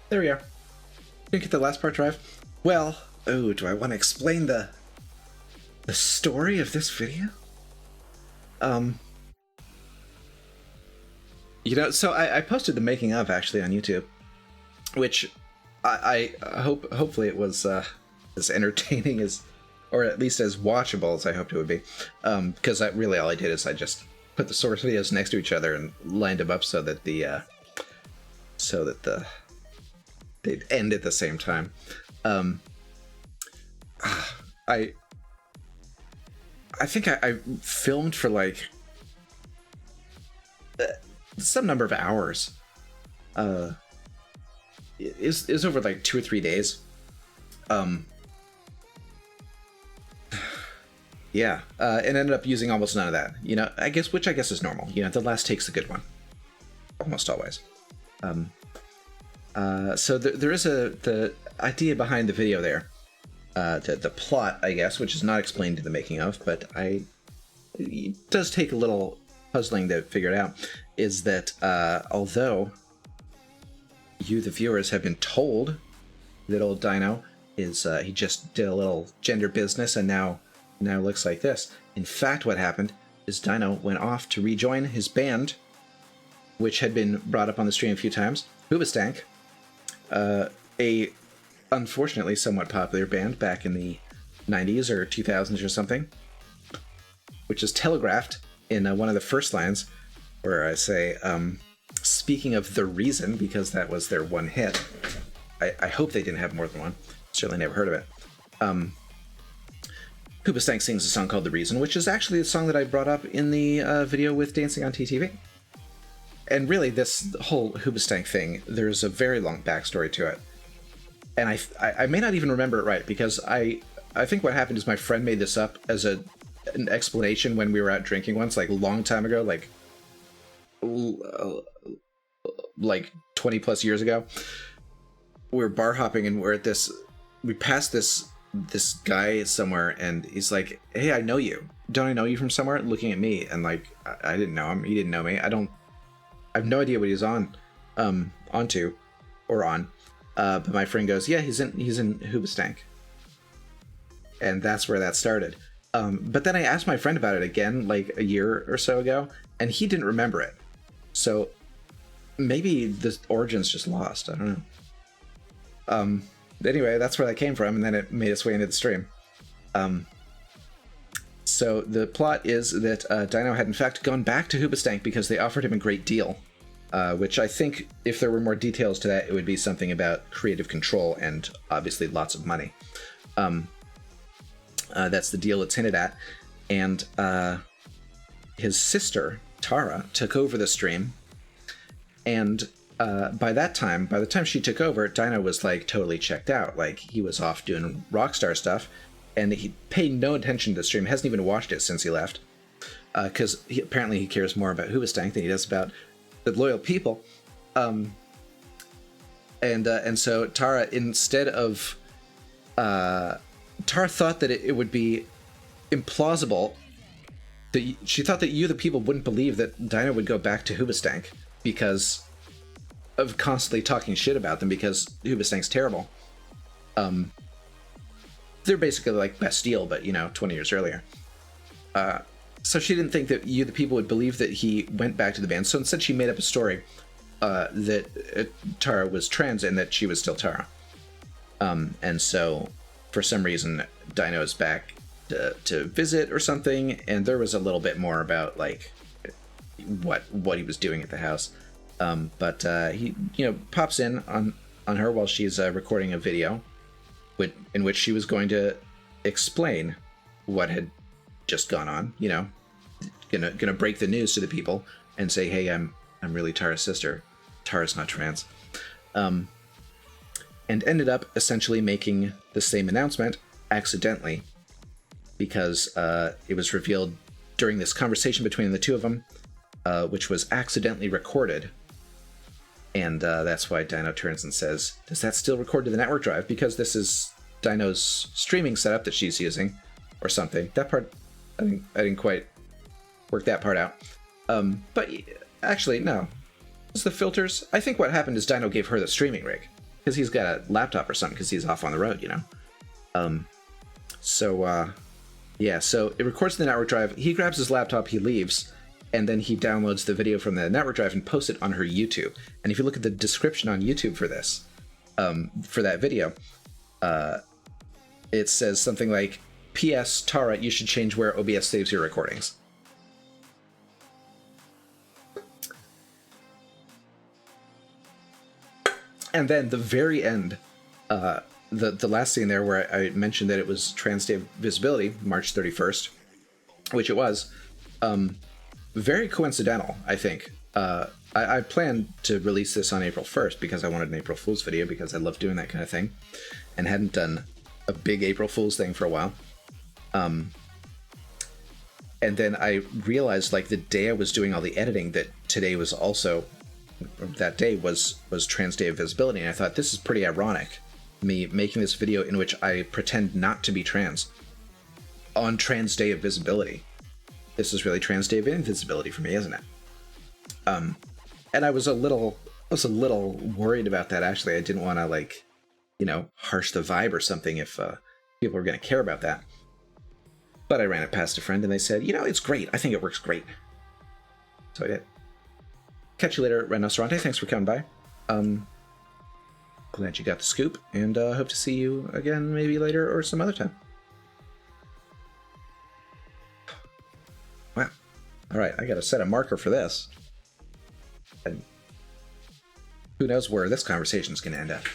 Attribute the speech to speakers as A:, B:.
A: There we are. Didn't get the last part drive. Well, oh, do I want to explain the story of this video? So I posted the making of actually on YouTube, which I hope hopefully it was as entertaining as, or at least as watchable as I hoped it would be, because really all I did is I just put the source videos next to each other and lined them up so that they'd end at the same time. I think I filmed for like some number of hours. It was over like 2 or 3 days. Yeah, and ended up using almost none of that. Which I guess is normal. The last take's a good one, almost always. So there is the idea behind the video there, the plot, I guess, which is not explained in the making of, but it does take a little puzzling to figure it out. Is that although you, the viewers, have been told that old Dino is he just did a little gender business and now looks like this. In fact, what happened is Dino went off to rejoin his band, which had been brought up on the stream a few times, Hoobastank, a unfortunately somewhat popular band back in the 90s or 2000s or something, which is telegraphed in one of the first lines where I say, speaking of The Reason, because that was their one hit. I hope they didn't have more than one. Certainly never heard of it. Hoobastank sings a song called The Reason, which is actually the song that I brought up in the video with Dancing on TTV. And really, this whole Hoobastank thing, there's a very long backstory to it. And I may not even remember it right, because I think what happened is my friend made this up as an explanation when we were out drinking once, like a long time ago, like 20 plus years ago. We were bar hopping and we passed this guy somewhere, and he's like, "Hey, I know you. Don't I know you from somewhere?" Looking at me, and like, I didn't know him. He didn't know me. I have no idea what he's onto. But my friend goes, "Yeah, he's in Hoobastank," and that's where that started. But then I asked my friend about it again, like a year or so ago, and he didn't remember it. So maybe the origin's just lost. I don't know. Anyway, that's where that came from, and then it made its way into the stream. So the plot is that Dino had in fact gone back to Hoobastank because they offered him a great deal, which I think if there were more details to that, it would be something about creative control and obviously lots of money. That's the deal it's hinted at. And his sister, Tara, took over the stream. And by the time she took over, Dino was like totally checked out. Like, he was off doing Rockstar stuff, and he paid no attention to the stream. Hasn't even watched it since he left, because apparently he cares more about Hoobastank than he does about the loyal people. And so Tara, instead of Tara thought that it would be implausible that she thought that you, the people, wouldn't believe that Dino would go back to Hoobastank because of constantly talking shit about them, because Hoobastank's terrible. They're basically like Bastille, but 20 years earlier. So she didn't think that you, the people, would believe that he went back to the band. So instead, she made up a story that Tara was trans and that she was still Tara. And so, for some reason, Dino is back to visit or something, and there was a little bit more about like what he was doing at the house. But he pops in on her while she's recording a video in which she was going to explain what had just gone on, gonna break the news to the people and say, "Hey, I'm really Tara's sister. Tara's not trans." And ended up essentially making the same announcement accidentally, because it was revealed during this conversation between the two of them, which was accidentally recorded. And that's why Dino turns and says, "Does that still record to the network drive? Because this is Dino's streaming setup that she's using," or something. That part, I didn't quite work that part out. But actually, no. It was the filters. I think what happened is Dino gave her the streaming rig. because he's got a laptop or something because he's off on the road, you know. Yeah, so it records the network drive. He grabs his laptop, he leaves, and then he downloads the video from the network drive and posts it on her YouTube. And if you look at the description on YouTube for this, for that video, it says something like, P.S. Tara, you should change where OBS saves your recordings. And then the very end, the last scene there where I mentioned that it was Trans Day of Visibility, March 31st, which it was, very coincidental, I think. I planned to release this on April 1st because I wanted an April Fool's video because I love doing that kind of thing and hadn't done a big April Fool's thing for a while. And then I realized, like, the day I was doing all the editing, that today was also, that day was Trans Day of Visibility, and I thought, this is pretty ironic, me making this video in which I pretend not to be trans on Trans Day of Visibility. This is really Trans Day of Invisibility for me, isn't it? And I was a little worried about that, actually. I didn't want to, like, you know, harsh the vibe or something if people were going to care about that. But I ran it past a friend and they said, you know, it's great. I think it works great. So I did. Catch you later, Renocerante. Thanks for coming by. Glad you got the scoop, and hope to see you again maybe later or some other time. Wow. All right, I got to set a marker for this. And who knows where this conversation is going to end up.